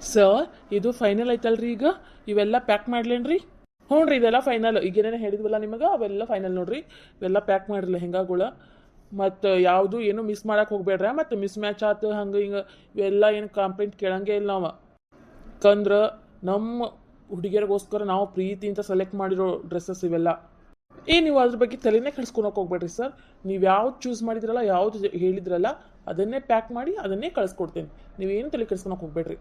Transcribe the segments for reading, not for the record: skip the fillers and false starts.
Sir ಇದು final ಐತಲ್ರಿ ಈಗ ಇವೆಲ್ಲ ಪ್ಯಾಕ್ ಮಾಡ್ಲೇನ್ರಿ ಹ್ಞೂ ರೀ ಇದೆಲ್ಲ ಫೈನಲ್ ಈಗ ಏನೇನು ಹೇಳಿದ್ವಲ್ಲ ನಿಮಗೆ ಅವೆಲ್ಲ ಫೈನಲ್ ನೋಡ್ರಿ ಇವೆಲ್ಲ ಪ್ಯಾಕ್ ಮಾಡಿರಲ್ಲ ಹೆಂಗಾಗಳ ಮತ್ತು ಯಾವುದು ಏನು ಮಿಸ್ ಮಾಡಕ್ಕೆ ಹೋಗ್ಬೇಡ್ರ ಮತ್ತು ಮಿಸ್ ಮ್ಯಾಚ್ ಆತು ಹಂಗೆ ಹಿಂಗೆ ಇವೆಲ್ಲ ಏನು ಕಂಪ್ಲೇಂಟ್ ಕೇಳಂಗೆ ಇಲ್ಲ ನಾವು ಯಾಕಂದ್ರೆ ನಮ್ಮ ಹುಡುಗಿಯರಿಗೋಸ್ಕರ ನಾವು ಪ್ರೀತಿಯಿಂದ ಸೆಲೆಕ್ಟ್ ಮಾಡಿರೋ ಡ್ರೆಸ್ಸಸ್ ಇವೆಲ್ಲ ನೀವು ಅದ್ರ ಬಗ್ಗೆ ತಲೆನೇ ಕೆಡಿಸ್ಕೊಳಕ್ಕೆ ಹೋಗ್ಬೇಡ್ರಿ ಸರ್ ನೀವು ಯಾವ್ದು ಚೂಸ್ ಮಾಡಿದ್ರಲ್ಲ ಯಾವ್ದು ಹೇಳಿದ್ರಲ್ಲ ಅದನ್ನೇ ಪ್ಯಾಕ್ ಮಾಡಿ ಅದನ್ನೇ ಕಳಿಸ್ಕೊಡ್ತೇನೆ ನೀವೇನು ತಲೆ ಕೆಡಿಸ್ಕೊಳಕ್ಕೆ ಹೋಗ್ಬೇಡ್ರಿ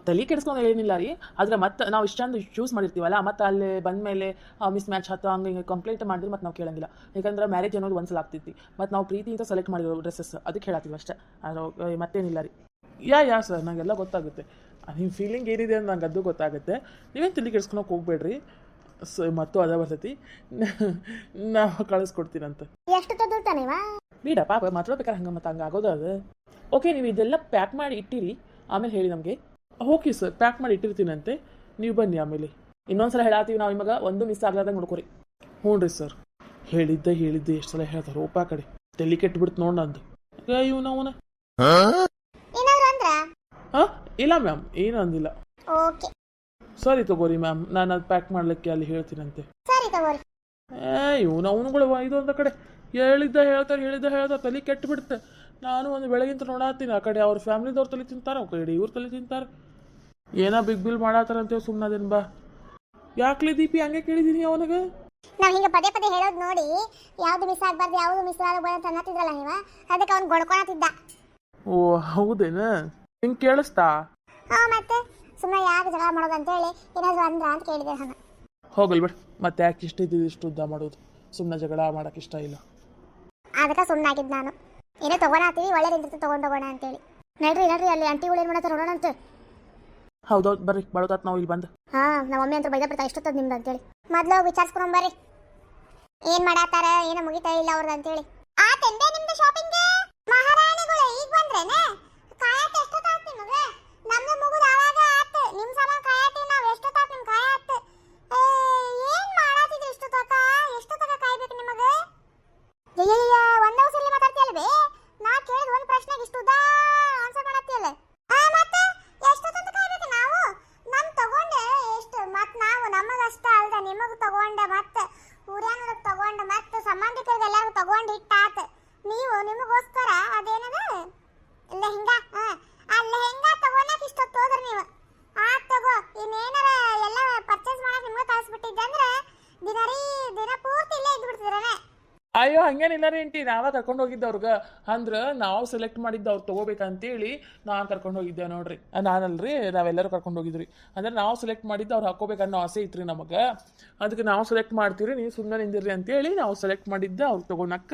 ತಲೆ ಕೆಡಿಸ್ಕೊಂಡು ಏನಿಲ್ಲ ರೀ ಆದರೆ ಮತ್ತೆ ನಾವು ಇಷ್ಟೊಂದು ಚೂಸ್ ಮಾಡಿರ್ತೀವಲ್ಲ ಮತ್ತು ಅಲ್ಲಿ ಬಂದ ಮೇಲೆ ಮಿಸ್ ಮ್ಯಾಚ್ ಆಯ್ತು ಹಂಗೆ ಹಿಂಗೆ ಕಂಪ್ಲೇಂಟ್ ಮಾಡಿದ್ರೆ ಮತ್ತು ನಾವು ಕೇಳಂಗಿಲ್ಲ ಯಾಕಂದ್ರೆ ಮ್ಯಾರೇಜ್ ಅನ್ನೋದು ಒಂದ್ಸಲ ಆಗ್ತೈತಿ ಮತ್ತು ನಾವು ಪ್ರೀತಿಯಿಂದ ಸೆಲೆಕ್ಟ್ ಮಾಡಿರೋ ಡ್ರೆಸ್ಸಸ್ ಅದಕ್ಕೆ ಹೇಳತ್ತೀವಿ ಅಷ್ಟೇ ಅದು ಮತ್ತೇನಿಲ್ಲ ರೀ ಯಾ ಸರ್ ನನಗೆಲ್ಲ ಗೊತ್ತಾಗುತ್ತೆ ನಿಮ್ಮ ಫೀಲಿಂಗ್ ಏನಿದೆ ಅಂತ ನಂಗೆ ಅದು ಗೊತ್ತಾಗುತ್ತೆ ನೀವೇನು ತಲೆ ಕೆಡಿಸ್ಕೊಳಕ್ಕೆ ಹೋಗ್ಬೇಡ್ರಿ ಮತ್ತು ಅದ ಬರ್ತೈತಿ ನಾವು ಕಳಿಸ್ಕೊಡ್ತೀನಂತ ಎಷ್ಟು ತಗೊಳ್ತಾನೇವ ಬೇಡ ಪಾಪ ಮಾತಾಡ್ಬೇಕಾರೆ ಹಂಗೆ ಮತ್ತು ಹಂಗೆ ಆಗೋದು ಅದು ಓಕೆ ನೀವು ಇದೆಲ್ಲ ಪ್ಯಾಕ್ ಮಾಡಿ ಇಟ್ಟಿರಿ ಆಮೇಲೆ ಹೇಳಿ ನಮಗೆ ಓಕೆ ಸರ್ ಪ್ಯಾಕ್ ಮಾಡಿ ಇಟ್ಟಿರ್ತೀನಂತೆ ನೀವು ಬನ್ನಿ ಆಮೇಲೆ ಇನ್ನೊಂದ್ಸಲ ಹೇಳತ್ತೀವಿ ನಾವು ನಿಮಗೆ ಒಂದು ಮಿಸ್ ಆಗ್ಲಾರ್ದಂಗೆ ನೋಡ್ಕೊರಿ ಹ್ಞೂ ರೀ ಸರ್ ಹೇಳಿದ್ದೆ ಎಷ್ಟು ಸಲ ಹೇಳ್ತಾರೆ ಓಪಾ ಕಡೆ ತಲೆ ಕೆಟ್ಟುಬಿಡ್ತು ನೋಡಿ ನಂದು ಇವ್ ನಾವನ ಹಾಂ ಇಲ್ಲ ಮ್ಯಾಮ್ ಏನು ಅಂದಿಲ್ಲ ಓಕೆ ಸರಿ ತಗೋರಿ ಮ್ಯಾಮ್ ನಾನು ಅದು ಪ್ಯಾಕ್ ಮಾಡ್ಲಿಕ್ಕೆ ಅಲ್ಲಿ ಹೇಳ್ತೀನಂತೆ ಸರಿ ತಗೋರಿ ಇವನು ಅವನುಗಳು ಇದು ಒಂದು ಕಡೆ ಹೇಳಿದ್ದ ತಲೆ ಕೆಟ್ಟು ಬಿಡುತ್ತೆ ನಾನು ಒಂದು ಬೆಳಗಿಂತ ನೋಡತ್ತೀನಿ ಆ ಕಡೆ ಅವ್ರ ಫ್ಯಾಮಿಲಿದವ್ರು ತಲೆ ತಿಂತಾರೆ ಆ ಕಡೆ ಇವ್ರು ತಲೆ ತಿಂತಾರೆ ಏನೋ ಬಿಗ್ ಬಿಲ್ ಮಾಡತ್ತಾರಂತೇಳಿ ಸುಮ್ಮನದೇನು ಬಾ ಯಾಕ್ಲಿ ದೀಪಿ ಹಂಗೆ ಕೇಳಿದೀನಿ ಅವನಿಗೆ ನಾವು ಹಿಂಗೆ ಪದೇ ಪದೇ ಹೇಳೋದು ನೋಡಿ ಯಾವುದು ಮಿಸ್ ಆಗಬಾರ್ದು ಯಾವುದು ಮಿಸ್ ಆಗಬಾರ್ದು ಅಂತ ಅನ್ನತ್ತಿದ್ರಲ್ಲ ನೀವು ಅದಕ್ಕೆ ಅವ್ನು ಗೊಡ್ಕೊಳತ್ತಿದ್ದ ಓ ಹೌದೇನ ಹಿಂಗೆ ಕೇಳಿಸ್ತಾ ಮತ್ತೆ ಸುಮ್ಮನೆ ಯಾಕೆ ಜಗಳ ಮಾಡೋದು ಅಂತೇಳಿ ಏನಾದರೂ ಅಂದ್ರ ಅಂತ ಕೇಳಿದೆ ಹಂಗ ಹೋಗಲ್ ಬಿಡ್ ಮತ್ತೆ ಯಾಕೆ ಇಷ್ಟು ಉದ್ದ ಮಾಡೋದು ಸುಮ್ಮನೆ ಜಗಳ ಮಾಡಕ್ಕೆ ಇಷ್ಟ ಇಲ್ಲ ಅದಕ್ಕೆ ಸುಮ್ಮನೆ ಆಗಿದ್ದು ನಾನು ಏನೋ ತೊಗೊಳತ್ತೀವಿ ಒಳ್ಳೆದಿರ್ತದೆ ತೊಗೊಂಡೋಗೋಣ ಅಂತೇಳಿ ನಡ್ರಿ ಅಲ್ಲಿ ಆಂಟಿಗಳು ಏನು ಮಾಡತ್ತಾರೆ ನೋಡೋಣ ಅಂತ ಹೌದೌದು ಬರ್ರಿ ಬರೋದಾತ್ ನಾವು ಇಲ್ಲಿ ಬಂದು ನಮ್ಮ ಮಮ್ಮಿ ಅಂತ ಬೈದ ಬಿಡ್ತಾ ಇಷ್ಟೊತ್ತದ ನಿಮ್ದು ಅಂತೇಳಿ ಮೊದಲು ವಿಚಾರಿಸ್ಕೊಂಡು ಬರ್ರಿ ಏನು ಮಾಡತ್ತಾರ ಏನೋ ಮುಗಿತಾ ಇಲ್ಲ ಅವ್ರದ್ದು ಅಂತೇಳಿ ಆತೆಂದೆ ನಿಮ್ದು ಶಾಪಿಂಗ್ ಮಹಾರಾಣಿಗಳು ಈಗ ಬಂದ್ರೇನೆ ಕಾಯತ್ತೆ ಎಷ್ಟೊತ್ತಾಗ್ತಿ ನಿಮಗೆ ನಮ್ದು ಮುಗಿದು ಆವಾಗ ಆತು ನಿಮ್ಮ ಸಾಮಾನು ಕಾಯತ್ತಿ ನಾವು ಎಷ್ಟೊತ್ತಾಗ್ತಿ ನಿಮ್ಮ ಕಾಯತ್ತೆ ಏನು ಮಾಡತ್ತಿದ್ರಿ ಎಷ್ಟೊತ್ತಕ ಕಾಯ್ಬೇಕು ನಿಮಗೆ ಅಯ್ಯಯ್ಯ ಒಂದೇ ಸಲ ಮಾತಾಡ್ತೀಯಲ್ವೇ ನಾ ಕೇಳಿದ ಒಂದು ಪ್ರಶ್ನೆಗೆ ಇಷ್ಟು ಉದ್ದಾ ಆನ್ಸರ್ ಮಾಡತ್ತೀಯಲ್ಲ ಮತ್ತೆ ಎಷ್ಟೊತ್ತಂತ ಕಾಯ್ಬೇಕು ನಾವು ನಮ್ ತಗೊಂಡೆ ಎಷ್ಟು ಮತ್ತೆ ನಾವು ನಮಗಷ್ಟ ಅಲ್ದ ನಿಮಗೂ ತಗೊಂಡೆ ಮತ್ತೆ ಊರ್ಯಾನರಿಗೆ ತಗೊಂಡೆ ಮತ್ತೆ ಸಂಬಂಧಿಕರಿಗೆ ಎಲ್ಲರಿಗೂ ತಗೊಂಡು ಇಟ್ಟಾತ ನೀವು ನಿಮಗೋಸ್ಕರ ಅದೇನದ ಲೆಹಂಗಾ ಆ ಲೆಹಂಗಾ ತಗೊಳಕ್ ಇಷ್ಟೊತ್ತು ಹೋದ್ರಿ ನೀವು ತಗೋ ಇನ್ನೇನಾರ ಎಲ್ಲ ಪರ್ಚೇಸ್ ಮಾಡಕ್ ನಿಮ್ಗೆ ಕಳಿಸ್ಬಿಟ್ಟಿದ್ದೆ ಅಂದ್ರೆ ದಿನ ಪೂರ್ತಿ ಇಲ್ಲೇ ಇದ್ದು ಬಿಡ್ತಿದ್ರನೆ ಅಯ್ಯೋ ಹಂಗೇನಿಲ್ಲ ರೀ ಆಂಟಿ ನಾವೇ ಕರ್ಕೊಂಡು ಹೋಗಿದ್ದವ್ರಿಗೆ ಅಂದ್ರೆ ನಾವು ಸೆಲೆಕ್ಟ್ ಮಾಡಿದ್ದು ಅವ್ರು ತೊಗೋಬೇಕಂತೇಳಿ ನಾನು ಕರ್ಕೊಂಡು ಹೋಗಿದ್ದೆ ನೋಡ್ರಿ ನಾನಲ್ರಿ ನಾವೆಲ್ಲರೂ ಕರ್ಕೊಂಡು ಹೋಗಿದ್ರಿ ಅಂದ್ರೆ ನಾವು ಸೆಲೆಕ್ಟ್ ಮಾಡಿದ್ದು ಅವ್ರು ಹಾಕೋಬೇಕನ್ನೋ ಆಸೆ ಇತ್ತು ರೀ ನಮಗೆ ಅದಕ್ಕೆ ನಾವು ಸೆಲೆಕ್ಟ್ ಮಾಡ್ತೀವಿ ನೀವು ಸುಮ್ಮನೆ ನಿಂದಿರ್ರಿ ಅಂತೇಳಿ ನಾವು ಸೆಲೆಕ್ಟ್ ಮಾಡಿದ್ದೆ ಅವ್ರು ತೊಗೊಳಕ್ಕ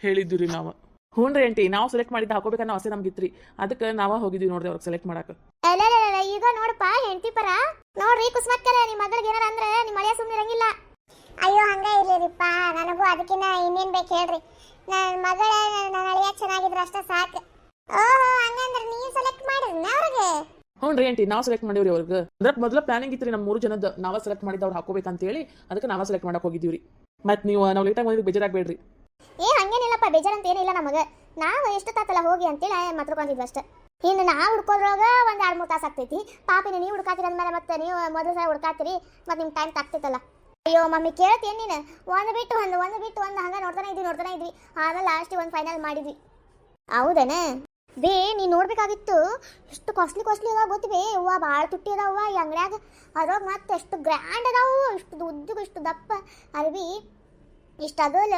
ಹೇಳಿದ್ವಿ ರೀ ನಾವು ಹ್ಞೂ ರೀ ಆಂಟಿ ನಾವು ಸೆಲೆಕ್ಟ್ ಮಾಡಿದ್ದು ಹಾಕೋಬೇಕನ್ನೋ ಆಸೆ ನಮ್ಗಿತ್ತು ರೀ ಅದಕ್ಕೆ ನಾವೇ ಹೋಗಿದ್ವಿ ನೋಡ್ರಿ ಅವ್ರಿಗೆ ಸೆಲೆಕ್ಟ್ ಮಾಡಕ್ಕೆ ಈಗ ನೋಡಪ್ಪ ಹೆಂಡತಿ ಪರ ನೋಡ್ರಿ ಕುಸ್ಮಕ್ಕಲ್ಲ ನಿಮ್ಮ ಮಗಳಿಗೆ ಏನಾರ ಅಂದ್ರೆ ನಿಮ್ಮ ಮಳೆಯ ಸುಮ್ಮನೆ ಇರಂಗಿಲ್ಲ ಅಯ್ಯೋ ಹಂಗೆ ಇರ್ಲಿರಿಪ್ಪ ನನಗೂ ಅದಕ್ಕಿನ್ನ ಇನ್ನೇನು ಬೇಕು ಹೇಳ್ರಿ ನನ್ನ ಮಗಳ ನನ್ನ ಅಳಿಯ ಚೆನ್ನಾಗಿದ್ರೆ ಅಷ್ಟೇ ಸಾಕು ಓಹೋ ಹಂಗಂದ್ರೆ ನೀವು ಸೆಲೆಕ್ಟ್ ಮಾಡಿದ್ನ ಅವ್ರಿಗೆ ಹ್ಞೂ ರೀ ಆಂಟಿ ನಾವು ಸೆಲೆಕ್ಟ್ ಮಾಡಿವ್ರಿ ಅವ್ರಿಗೆ ಅಂದ್ರೆ ಮೊದಲ ಪ್ಲಾನಿಂಗ್ ಇತ್ತು ರೀ ನಮ್ಮ 3 ಜನದ ನಾವೇ ಸೆಲೆಕ್ಟ್ ಮಾಡಿದ್ದು ಅವ್ರು ಹಾಕೋಬೇಕಂತೇಳಿ ಅದಕ್ಕೆ ನಾವೇ ಸೆಲೆಕ್ಟ್ ಮಾಡಕ್ಕೆ ಹೋಗಿದ್ದೀವಿ ರೀ ಮತ್ತು ನಾವು ಲೇಟಾಗಿ ಬಂದಿದ್ದು ಬೇಜಾರಾಗಬೇಡ್ರಿ ಹಂಗೇನಿಲ್ಲಪ್ಪ ಬೇಜಾರಂತ ಏನಿಲ್ಲ ನಮಗೆ ನಾವು ಎಷ್ಟು ತಾತಲ್ಲ ಹೋಗಿ ಅಂತೇಳಿ ಮಾತಾಡ್ಕೊಂಡಿದ್ವಿ ಅಷ್ಟೇ ಇನ್ನು ನಾವು ಹುಡ್ಕೋದ್ರಾಗ ಒಂದು 2-3 ತಾಸು ಆಗ್ತೈತಿ ಪಾಪಿನ ನೀವು ಹುಡ್ಕಾತೀರಿ ಅಂದ್ಮೇಲೆ ಮತ್ತೆ ನೀವು ಮೊದಲು ಸಲ ಹುಡ್ಕಾತೀರಿ ಮತ್ತು ನಿಮ್ಮ ಟೈಮ್ ತಾಗ್ತೈತಲ್ಲ ಅಯ್ಯೋ ಮಮ್ಮಿ ಕೇಳ್ತೇನೆ ನೀನು ಒಂದು ಬಿಟ್ಟು ಒಂದು ಹಂಗೆ ನೋಡ್ತಾನೆ ಇದ್ವಿ ಆಮೇಲೆ ಲಾಸ್ಟಿಗೆ ಒಂದು ಫೈನಲ್ ಮಾಡಿದ್ವಿ ಹೌದೇನೆ ಬೇ ನೀನು ನೋಡ್ಬೇಕಾಗಿತ್ತು ಎಷ್ಟು ಕಾಸ್ಟ್ಲಿ ಅದಾವ ಗೊತ್ತಿವೆ ಹೂವು ಭಾಳ ತುಟ್ಟಿ ಅದಾವ ಈ ಅಂಗಡ್ಯಾಗ ಅದ್ರಾಗ ಮತ್ತೆ ಎಷ್ಟು ಗ್ರ್ಯಾಂಡ್ ಅದಾವು ಇಷ್ಟು ಉದ್ದಗೂ ಇಷ್ಟು ದಪ್ಪ ಅರ್ಬಿ ಇಷ್ಟು ಅದಲ್ಲ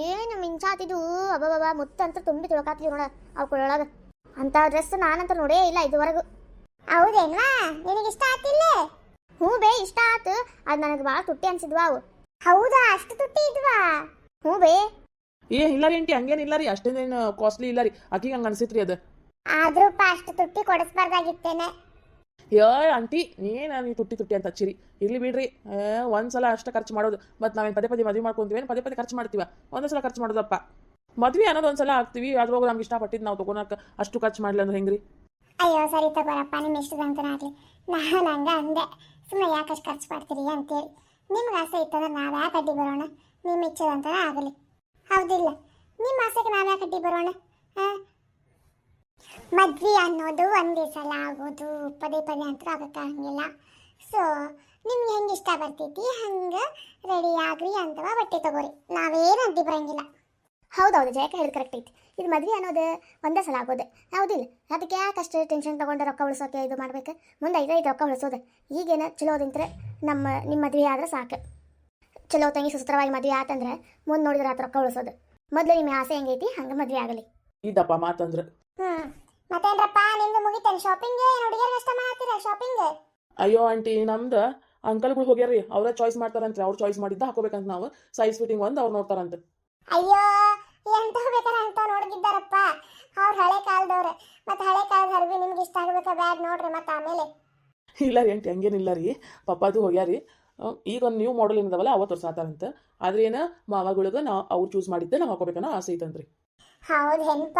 ಏನು ಮಿಂಚಾತಿದ್ವು ಅಬ್ಬಬ್ಬ ಮುತ್ತಂತ ತುಂಬಿ ತಿಳ್ಕಾತಿದ್ವಿ ನೋಡ ಅವ್ಕೊಳಗೆ ಅಂತ ಡ್ರೆಸ್ ನಾನಂತ ನೋಡೇ ಇಲ್ಲ ಇದುವರೆಗೂ ಹೌದೇನ್ವಾ ನಿನಗೆ ಇಷ್ಟ ಆತಿಲ್ಲ ಹ್ಞೂ ಬೇ ಇಷ್ಟ ಆತು ಅದು ನನಗೆ ಭಾಳ ತುಟ್ಟಿ ಅನ್ಸಿದ್ವಾ ಅವು ಹೌದಾ ಅಷ್ಟು ತುಟ್ಟಿ ಇದ್ವಾ ಹ್ಞೂ ಬೇ ಇಲ್ಲ ರೀ ಆಂಟಿ ಹಂಗೇನಿಲ್ಲ ರೀ ಅಷ್ಟೇನೇನು ಕಾಸ್ಟ್ಲಿ ಇಲ್ಲ ರೀ ಆಕಿಗೆ ಹಂಗೆ ಅನ್ಸಿತ್ರಿ ಅದು ಆದ್ರೂಪ ಅಷ್ಟು ತುಟ್ಟಿ ಕೊಡಿಸ್ಬಾರ್ದಾಗಿತ್ತೇನೆ ಆಂಟಿ ನೀವು ತುಟ್ಟಿ ಅಂತ ಹಚ್ಚಿರಿ ಇರ್ಲಿ ಬಿಡ್ರಿ ಒಂದ್ಸಲ ಅಷ್ಟೇ ಖರ್ಚು ಮಾಡೋದು ಮತ್ತು ನಾವೇನು ಪದೇ ಮದುವೆ ಮಾಡ್ಕೊಂತೀವಿ ಪದೇ ಖರ್ಚು ಮಾಡ್ತೀವ ಒಂದೇ ಸಲ ಖರ್ಚು ಮಾಡೋದಪ್ಪ ಮದ್ವೆ ಅನ್ನೋದು ಒಂದ್ಸಲ ಆಗ್ತೀವಿ ಅದ್ರಾಗ ನಮ್ಗೆ ಇಷ್ಟಪಟ್ಟಿದ್ದು ನಾವು ತೊಗೊಳಕ್ಕೆ ಅಷ್ಟು ಖರ್ಚು ಮಾಡಲಿ ಅಂದ್ರೆ ಹೆಂಗ್ರಿ ಅಯ್ಯೋ ಸರಿ ತಗೋರಪ್ಪ ನಿಮ್ಮ ಇಷ್ಟದಂತನ ಆಗಲಿ ನಾನು ಹಂಗೆ ಅಂದೆ ಸುಮ್ಮನೆ ಯಾಕಷ್ಟು ಖರ್ಚು ಮಾಡ್ತೀರಿ ಅಂತೇಳಿ ನಿಮ್ಗೆ ಆಸೆ ಇತ್ತಂದ್ರೆ ನಾವು ಯಾಕೆ ಅಡ್ಡಿ ಬರೋಣ ನಿಮ್ಮ ಇಚ್ಛೆದಂತನ ಆಗಲಿ ಹೌದಿಲ್ಲ ನಿಮ್ಮ ಆಸೆಗೆ ನಾವು ಯಾಕೆ ಅಡ್ಡಿ ಬರೋಣ ಹಾಂ ಮದ್ವೆ ಅನ್ನೋದು ಒಂದೇ ಸಲ ಆಗೋದು, ಪದೇ ಪದೇ ಅಂತೂ ಆಗಕ್ಕಾಗಂಗಿಲ್ಲ. ಸೊ ನಿಮ್ಗೆ ಹೆಂಗೆ ಇಷ್ಟ ಬರ್ತೈತಿ ಹಂಗೆ ರೆಡಿ ಆಗ್ರಿ ಅಂತವ ಬಟ್ಟೆ ತಗೋರಿ, ನಾವೇನು ಅಡ್ಡಿ ಬರಂಗಿಲ್ಲ. ಹೌದೌದು, ಜಯಕ ಹೇಳಿದ್ ಕರೆಕ್ಟ್ ಐತಿ. ಇದು ಮದ್ವೆ ಅನ್ನೋದು ಒಂದೇ ಸಲ ಆಗೋದು, ಹೌದಿಲ್ಲ? ಅದಕ್ಕೆ ಯಾಕಷ್ಟು ಟೆನ್ಷನ್ ತಗೊಂಡು ರೊಕ್ಕ ಉಳಿಸೋಕೆ ಇದು ಮಾಡ್ಬೇಕು? ಮುಂದೆ ಐದು ರೊಕ್ಕ ಉಳಿಸೋದು ಈಗೇನು ಚಲೋದಿಂದ್ರೆ ನಿಮ್ಮ ಮದ್ವೆ ಆದ್ರೆ ಸಾಕು. ಚಲೋ ತಂಗಿ ಸುಸ್ತರವಾಗಿ ಮದ್ವೆ ಆತಂದ್ರೆ ಮುಂದೆ ನೋಡಿದ್ರೆ ಆತ ರೊಕ್ಕ ಉಳಿಸೋದು. ಮೊದಲು ನಿಮ್ಮ ಆಸೆ ಹೆಂಗೈತಿ ಹಂಗೆ ಮದ್ವೆ ಆಗಲಿ. ಇದಪ್ಪ ಮಾತಂದ್ರೆ. ಮತ್ತೇನ್ರಪ್ಪ ನಿಮ್ದು ಮುಗಿತೇನೆ ಶಾಪಿಂಗ್? ಏನು ಹುಡುಗಿಯರ್ ಅಷ್ಟ ಮಾಡ್ತೀರಾ ಶಾಪಿಂಗ್? ಅಯ್ಯೋ ಆಂಟಿ, ನಮ್ದು ಅಂಕಲ್ಗಳು ಹೋಗ್ಯಾರ್ರಿ, ಅವರೇ ಚಾಯ್ಸ್ ಮಾಡ್ತಾರಂತೆ. ಅವ್ರು ಚಾಯ್ಸ್ ಮಾಡಿದ್ದ ಹಾಕೋಬೇಕಂತ ನಾವು ಸೈಜ್ ಫಿಟ್ಟಿಂಗ್ ಒಂದು ಅವ್ರು ನೋಡ್ತಾರಂತೆ. ಅಯ್ಯೋ ಎಂತ ಬೇಕಾರ ಅಂತ ನೋಡ್ಗಿದ್ದಾರಪ್ಪ ಅವ್ರು ಹಳೆ ಕಾಲದವ್ರೆ. ಮತ್ತೆ ಹಳೆ ಕಾಲದ ಹರ್ವಿ ನಿಮ್ಗೆ ಇಷ್ಟ ಆಗ್ಬೇಕಾ ಬ್ಯಾಡ್ ನೋಡ್ರಿ ಮತ್ತೆ ಆಮೇಲೆ. ಇಲ್ಲ ರೀ ಆಂಟಿ, ಹಂಗೇನಿಲ್ಲ ರೀ, ಪಪ್ಪಾದು ಹೋಗ್ಯಾರಿ. ಈಗ ಒಂದು ನ್ಯೂ ಮಾಡೆಲ್ ಏನದವಲ್ಲ ಅವತ್ತು ತೋರ್ಸಾತಾರಂತ. ಆದ್ರೆ ಏನ ಮಾವಗಳಿಗೆ ನಾವು ಅವ್ರು ಚೂಸ್ ಮಾಡಿದ್ದೆ ನಾವು ಹಾಕೋಬೇಕನ್ನೋ ಆಸೆ ಐತಂತ್ರಿ. ಹೌದು ಹೆಂಪ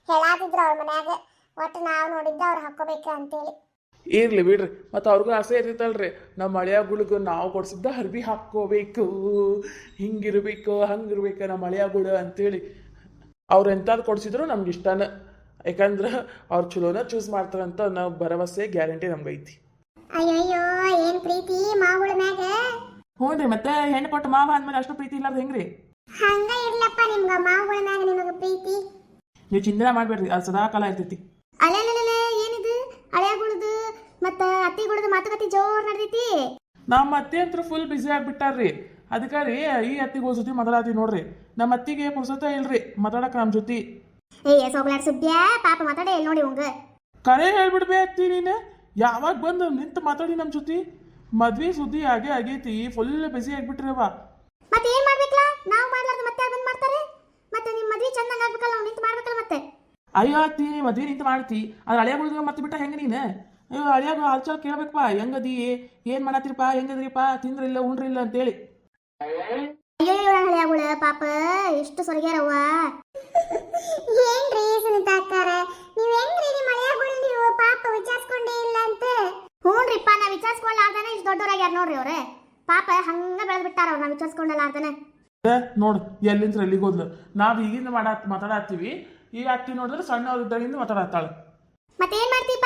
ಹೇಳಾತಿದ್ರು ಅವ್ರ ಮನ್ಯಾಗ, ಒಟ್ಟು ನಾವು ನೋಡಿದ್ದ ಅವ್ರು ಹಾಕೋಬೇಕು ಅಂತೇಳಿ. ಇರ್ಲಿ ಬಿಡ್ರಿ, ಮತ್ತು ಅವ್ರಿಗೂ ಆಸೆ ಇರ್ತೈತಲ್ರಿ, ನಮ್ಮ ಮಳೆಯಾಗುಳಿಗೂ ನಾವು ಕೊಡ್ಸಿದ್ದ ಹರ್ಬಿ ಹಾಕ್ಕೋಬೇಕು, ಹಿಂಗಿರ್ಬೇಕು ಹಂಗಿರ್ಬೇಕು ನಮ್ಮ ಮಳೆಯಾಗುಳು ಅಂತೇಳಿ. ಅವ್ರು ಎಂಥದ್ದು ಕೊಡ್ಸಿದ್ರು ನಮ್ಗೆ ಇಷ್ಟನ, ಯಾಕಂದ್ರೆ ಅವ್ರು ಚಲೋನ ಚೂಸ್ ಮಾಡ್ತಾರಂತ ನಾವು ಭರವಸೆ ಗ್ಯಾರಂಟಿ ನಮ್ಗೆ ಐತಿ. ಅಯ್ಯಯ್ಯೋ ಏನ್ ಪ್ರೀತಿ ಮಾವುಳ ಮ್ಯಾಗ. ಹ್ಞೂ ರೀ, ಮತ್ತೆ ಹೆಣ್ಣು ಕೊಟ್ಟು ಮಾವ ಅಂದ್ಮೇಲೆ ಅಷ್ಟು ಪ್ರೀತಿ ಇಲ್ಲಾರ್ದು ಹೆಂಗ್ರಿ? ಹಂಗ ಇರ್ಲಪ್ಪ ನಿಮ್ಗ ಮಾವುಳ ಮ್ಯಾಗ ನಿಮಗೆ ಪ್ರೀತಿ. ನೀವು ಚಿಂತೆ ಮಾಡ್ಬೇಡ್ರಿ, ಅದು ಸದಾ ಕಾಲ ಇರ್ತೈತಿ. ಅಲೆಲೆಲೆ ಏನಿದು ಹಳೆಗುಳದು ಮತ್ತ ಅತ್ತಿಗುಳದು ಮಾತುಕತೆ ಜೋರ್ ನಡ್ದೈತಿ. ನಮ್ಮ ಅತ್ತೆ ಅಂತೂ ಫುಲ್ ಬ್ಯುಸಿ ಆಗ್ಬಿಟ್ಟಾರ್ರಿ. ಅದಕ್ಕೆ ರೀ ಈ ಅತ್ತಿಗೆ ಜೊತೆ ಮಾತಾಡತ್ತೀವಿ ನೋಡ್ರಿ. ನಮ್ಮ ಅತ್ತಿಗೆ ಪುರ್ಸತ ಇಲ್ರಿ ಮಾತಾಡಕ್ಕೆ ನಮ್ಮ ಜೊತೆ. ಏ ಸೋಗ್ಲಾಡ್ ಸುದ್ಯ ಪಾಪ ಮಾತಾಡೇ ಇಲ್ಲ ನೋಡಿ ಅವಂಗ. ಕರೆ ಹೇಳ್ಬಿಡ್ಬೇ ಅತ್ತಿ ನೀನು, ಯಾವಾಗ ಬಂದು ನಿಂತು ಮಾತಾಡಿ ನಮ್ಮ ಜೊತೆ. ಮದ್ವೆ ಸುದ್ದಿ ಆಗೈತಿ, ಫುಲ್ ಬ್ಯುಸಿ ಆಗ್ಬಿಟ್ರವ. ಮತ್ತೆ ಏನ್ ಮಾಡ್ಬೇಕಲ್ಲ, ನಾವು ಮಾಡ್ಲಾರ್ದ ಮತ್ತೆ ಯಾರು ಬಂದ್ ಮಾಡ್ತಾರೆ? ಮತ್ತೆ ನಿಮ್ಮ ಮದ್ವೆ ಚಂದಂಗ ಆಗ್ಬೇಕಲ್ಲ, ನಾವು ನಿಂತು ಮಾಡ್ಬೇಕಲ್ಲ ಮತ್ತೆ. ಅಯ್ಯೋ ಅತ್ತಿ, ಮದ್ವೆ ನಿಂತು ಮಾಡ್ತಿ, ಅದು ಹಳೆಯ ಮತ್ತೆ ಬಿಟ್ಟ ಹೆಂಗ ನೀನು? ಅಯ್ಯೋ ಹಳೆಯಾಗ ಹಾಲ್ಚಾಲ್ ಕೇಳ್ಬೇಕಪ್ಪ, ಹೆಂಗದಿ ಏನ್ ಮಾಡತ್ತೀರಪ್ಪ, ಹೆಂಗದ್ರಿಪ್ಪ, ತಿಂದ್ರಿಲ್ಲ ಉಂಡ್ರಿಲ್ಲ ಅಂತೇಳಿ. ಅಯ್ಯೋ ಹಳೆಯಾಗುಳ ಪಾಪ ಎಷ್ಟು ಸೊರಗ್ಯಾರವ್ವ. ಏನ್ರಿ ಸುನಿತಾ ಅಕ್ಕಾರ, ನೀವ್ ಹೆಂಗ್ರಿ ನಿಮ್ಮ ಹಳೆಯಾಗುಳ ನೀವು ಪಾಪ ವಿಚಾರಿಸ್ಕೊಂಡೇ ಇಲ್ಲ ಅಂತ? ಹ್ಞೂನ್ರಿಪ್ಪ, ನಾ ವಿಚಾರಿಸ್ಕೊಳ್ಳಾರ್ದಾನೆ ಇಷ್ಟು ದೊಡ್ಡವರಾಗ್ಯಾರ ನೋಡ್ರಿ ಅವ್ರೆ. ಪಾಪ ಹಂಗ ಬೆಳೆದ್ಬಿಟ್ಟಾರ ಅವ್ರು, ನಾ ವಿಚಾರಿಸ್ಕೊಂಡಲ್ಲಾರ್ದಾನೆ. ನೋಡು ಎಲ್ಲಿಂದ ಎಲ್ಲಿಗೆ ಹೋದ್ಲು. ನಾವು ಈಗಿಂದ ಮಾತಾಡತ್ತೀವಿ, ಈಗ ಅತ್ತಿ ನೋಡಿದ್ರೆ ಸಣ್ಣವ್ರಿದ್ದಾಗಿಂದ ಮಾತಾಡತ್ತಾಳ. ಮತ್ತೇನ್ ಮಾಡ್ತೀಪ?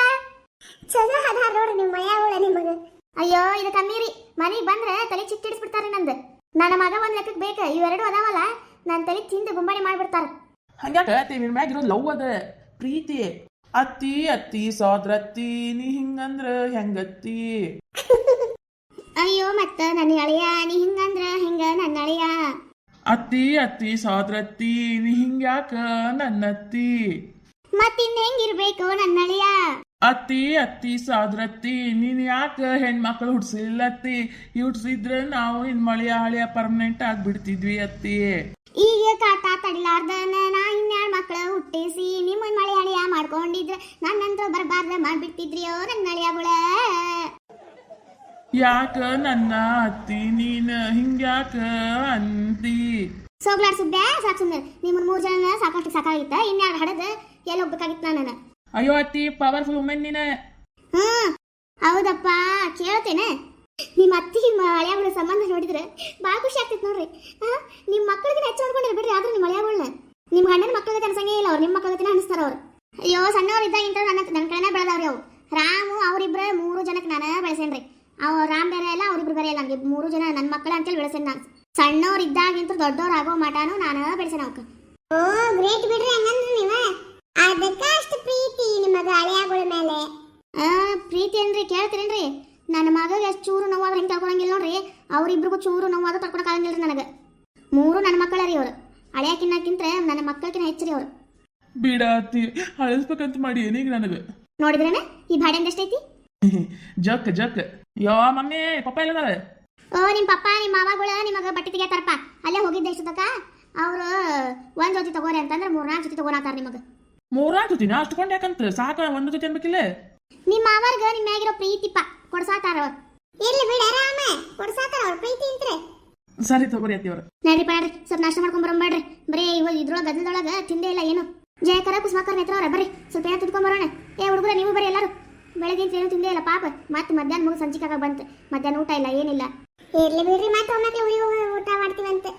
ಚಲೋ ಅದಾರ ನೋಡ್ರಿ ನಿಮ್ಮ ಮಯಾಗುಳ ನಿಮಗ. ಅಯ್ಯೋ ಇದು ಕಮ್ಮೀರಿ, ಮನೆಗೆ ಬಂದ್ರೆ ತಲೆ ಚಿಟ್ಟಿಡಿಸ್ಬಿಡ್ತಾರ ನಂದು. ನನ್ನ ಮಗ ಒಂದ್ ಲೆಕ್ಕಕ್ಕೆ ಬೇಕ, ಇವೆರಡು ಅದಾವಲ್ಲ ನನ್ನ ತಲೆ ತಿಂದು ಗುಂಬಾಣಿ ಮಾಡ್ಬಿಡ್ತಾರ. ಹಂಗ್ಯಾಕ ಅತ್ತಿ ನಿನ್ ಮ್ಯಾಗ ಇರೋದು ಲವ್ ಅದ, ಪ್ರೀತಿ. ಅತ್ತಿ ಅತ್ತಿ ಸೋದ್ರತ್ತಿ, ನೀ ಹಿಂಗಂದ್ರ ಹೆಂಗತ್ತಿ? ಅಯ್ಯೋ ಮತ್ತ ನನ್ನ ಅಳಿಯ ನೀ ಹಿಂಗಂದ್ರ ಹಿಂಗ ನನ್ನ ಅಳಿಯ. ಅತ್ತಿ ಅತ್ತಿ ಸೋದ್ರತ್ತಿ, ನೀ ಹಿಂಗ್ಯಾಕ ನನ್ನತ್ತಿ? ಮತ್ತಿನ್ ಹೆಂಗಿರ್ಬೇಕು ನನ್ನ ಅಳಿಯ? ಅತ್ತಿ ಅತ್ತಿ ಸೋದ್ರತ್ತಿ, ನೀನ್ ಯಾಕ ಹೆಣ್ಮಕ್ಳು ಹುಡ್ಸಿಲ್ಲತ್ತಿ? ಹುಡ್ಸಿದ್ರೆ ನಾವು ಇನ್ ಮಳೆಯ ಹಳೆಯ ಪರ್ಮನೆಂಟ್ ಆಗ್ಬಿಡ್ತಿದ್ವಿ ಅತ್ತಿ. ಈಗ ಕಾಟ ತಡಿಲಾರ್ದನ ನಾ ಇನ್ಯಾಳ ಮಕ್ಳ ಹುಟ್ಟಿಸಿ ನಿಮ್ಮ ಮಳೆ ಹಳೆಯ ಮಾಡ್ಕೊಂಡಿದ್ರೆ ನನ್ನಂತೂ ಬರಬಾರ್ದ ಮಾಡ್ಬಿಡ್ತಿದ್ರಿಯೋ ನನ್ನ ಅಳಿಯಗುಳ. ಯಾಕ ನನ್ನ ಅತ್ತಿ ನೀನ್ ಹಿಂಗ್ಯಾಕ ಅಂತಿ? ಸೋಗ್ಲಾಡ್ ಸುದ್ದ ಸಾಕು ಸುಮ್ಮನೆ. ನಿಮ್ಮನ್ನ 3 ಜನ ಸಾಕಷ್ಟು ಸಾಕಾಗಿತ್ತ, ಇನ್ಯಾರು ಹಡದ ಎಲ್ಲಿ ಹೋಗ್ಬೇಕಾಗಿತ್ತು ನಾನು? ಅಯ್ಯೋ ಅತ್ತಿ ಪವರ್ಫುಲ್ ವುಮೆನ್ ನೀನ. ಹೌದಪ್ಪ ಕೇಳ್ತೇನೆ. ನಿಮ್ಮ ಅತ್ತಿ ಹಳೆಯಗಳ ಸಂಬಂಧ ನೋಡಿದ್ರೆ ಭಾಳ ಖುಷಿ ಆಗ್ತೈತೆ ನೋಡ್ರಿ. ನಿಮ್ಮ ಮಕ್ಕಳಿಗೆ ಹೆಚ್ಚು ನೋಡ್ಕೊಂಡಿರಿ ಬಿಡ್ರಿ, ಆದ್ರೆ ನಿಮ್ಮ ಹಳೆಯಗಳನ್ನ ನಿಮ್ಮ ಗಂಡನ ಮಕ್ಕಳಿಗೆ ಅನ್ಸಂಗೇ ಇಲ್ಲ, ಅವ್ರು ನಿಮ್ಮ ಮಕ್ಕಳಿಗೆ ಅನಿಸ್ತಾರ ಅವ್ರು. ಅಯ್ಯೋ ಸಣ್ಣವ್ರು ಇದ್ದಾಗಿಂತ ನನ್ನ ಕಡೆನೇ ಬೆಳೆದವ್ರಿ ಅವು. ರಾಮು ಅವರಿಬ್ರ 3 ಜನಕ್ಕೆ ನಾನು ಬೆಳೆಸೇನ್ರಿ. ರಾಮ್ ಬೇರೆ ಇಲ್ಲ, ಅವ್ರಿಬ್ರು ಬೇರೆ ಇಲ್ಲ, ನಮ್ಗೆ 3 ಜನ ನನ್ನ ಮಕ್ಕಳ ಅಂತೇಳಿ ಬೆಳೆಸೇನ್ ನಾನು. ಸಣ್ಣವ್ರು ಇದ್ದಾಗಿಂತ ದೊಡ್ಡವ್ರು ಆಗೋ ಮಟಾನು ನಾನು ಬೆಳೆಸೇನ ಅವಕ್ಕೆ. ಓ ಗ್ರೇಟ್ ಬಿಡ್ರಿ, ಹಂಗಂದ್ರಿ ನೀವ. ಅದಕ್ಕೆ ಅಷ್ಟು ಪ್ರೀತಿ ನಿಮಗ ಹಳೆಯಗಳ ಮೇಲೆ? ಪ್ರೀತಿ ಏನ್ರಿ ಕೇಳ್ತೀರೇನ್ರಿ? ನನ್ನ ಮಗಗೆ ಎಷ್ಟು ಚೂರು ನೋವಾದ್ರೆ ಹೆಂಗೆ ತಗೊಳಂಗಿಲ್ಲ ನೋಡ್ರಿ, ಅವ್ರಿಬ್ರಿಗೂ ಚೂರು ನೋವಾದ್ರೂ ತಡ್ಕೊಳಕ್ಕಾಗಂಗಿಲ್ಲ ರೀ ನನಗೆ. 3 ನನ್ನ ಮಕ್ಕಳ ರೀ ಅವ್ರು. ಹಳೆಯಕಿನ್ನಕ್ಕಿಂತ ನನ್ನ ಮಕ್ಕಳಕಿನ್ನ ಹೆಚ್ಚು ರೀ ಅವ್ರು. ಬಿಡ ಅತ್ತಿ, ಅಳಿಸ್ಬೇಕಂತ ಮಾಡಿ ಏನೀಗ ನನಗೆ. ನೋಡಿದ್ರೇನ ಈ ಭಾಡ್ಯಂದ ಎಷ್ಟೈತಿ? ಜಕ್ ಜಕ್. ಯೋ ಮಮ್ಮಿ ಪಪ್ಪ ಎಲ್ಲದಾರ? ಓ ನಿಮ್ಮ ಪಪ್ಪ ನಿಮ್ಮ ಮಾವಗಳ ನಿಮಗೆ ಬಟ್ಟೆ ತೆಗಿತಾರಪ್ಪ, ಅಲ್ಲೇ ಹೋಗಿದ್ದೆ ಇಷ್ಟಕ್ಕ. ಅವರು 1 ಜೊತೆ ತಗೋರಿ ಅಂತಂದ್ರೆ 3-4 ಜೊತೆ ತಗೋನಾತಾರ ನಿಮಗೆ. 3-4 ಜೊತೆನಾ? ಅಷ್ಟುಕೊಂಡು ಯಾಕಂತ ಸಾಕ, 1 ಜೊತೆ ಅನ್ಬೇಕಿಲ್ಲ? ನಿಮ್ಮ ಮಾವರ್ಗ ನಿಮ್ಮ ಮ್ಯಾಗಿರೋ ಪ್ರೀತಿಪ್ಪ ಕೊಡ್ಸಾತಾರ ಅವ್ರು. ಎಲ್ಲಿ ಬಿಡ ರಾಮ, ಕೊಡ್ಸಾತಾರ ಅವ್ರ ಪ್ರೀತಿ ಅಂತ್ರೆ. ಸರಿ ತಗೋರಿ ಅತ್ತಿ ಅವ್ರು. ನಡ್ರಿ ಪಾಡ್ರಿ, ಸ್ವಲ್ಪ ನಾಷ್ಟ ಮಾಡ್ಕೊಂಡ್ ಬರೋಣ. ಬರೀ ಇದ್ರೊಳಗೆ ಗದ್ದಲದೊಳಗೆ ತಿಂದೇ ಇಲ್ಲ ಏನು. ಜಯಕರ ಕುಸುಮಾಕರ್ ನೇತ್ರವ್ರ ಬರ್ರಿ, ಸ್ವಲ್ಪ ಏನೋ ತಿನ್ಕೊಂಡ್ ಬರೋಣ. ಏ ಹುಡುಗರ ನೀವು ಬರ್ರಿ ಎಲ್ಲರೂ. ಬೆಳಗ್ಗೆ ಏನು ತಿಂದೇ ಇಲ್ಲ ಪಾಪ, ಮತ್ತೆ ಮಧ್ಯಾಹ್ನ ಮುಗಿದು ಸಂಚಿಕಾಗ ಬಂತು, ಮಧ್ಯಾಹ್ನ ಊಟ ಇಲ್ಲ ಏನಿಲ್ಲ. ಇರ್ಲಿ ಬಿಡ್ರಿ, ಮತ್ತೆ ಒಮ್ಮೆ ಊಟ ಮಾಡ್ತೀವಂತೆ.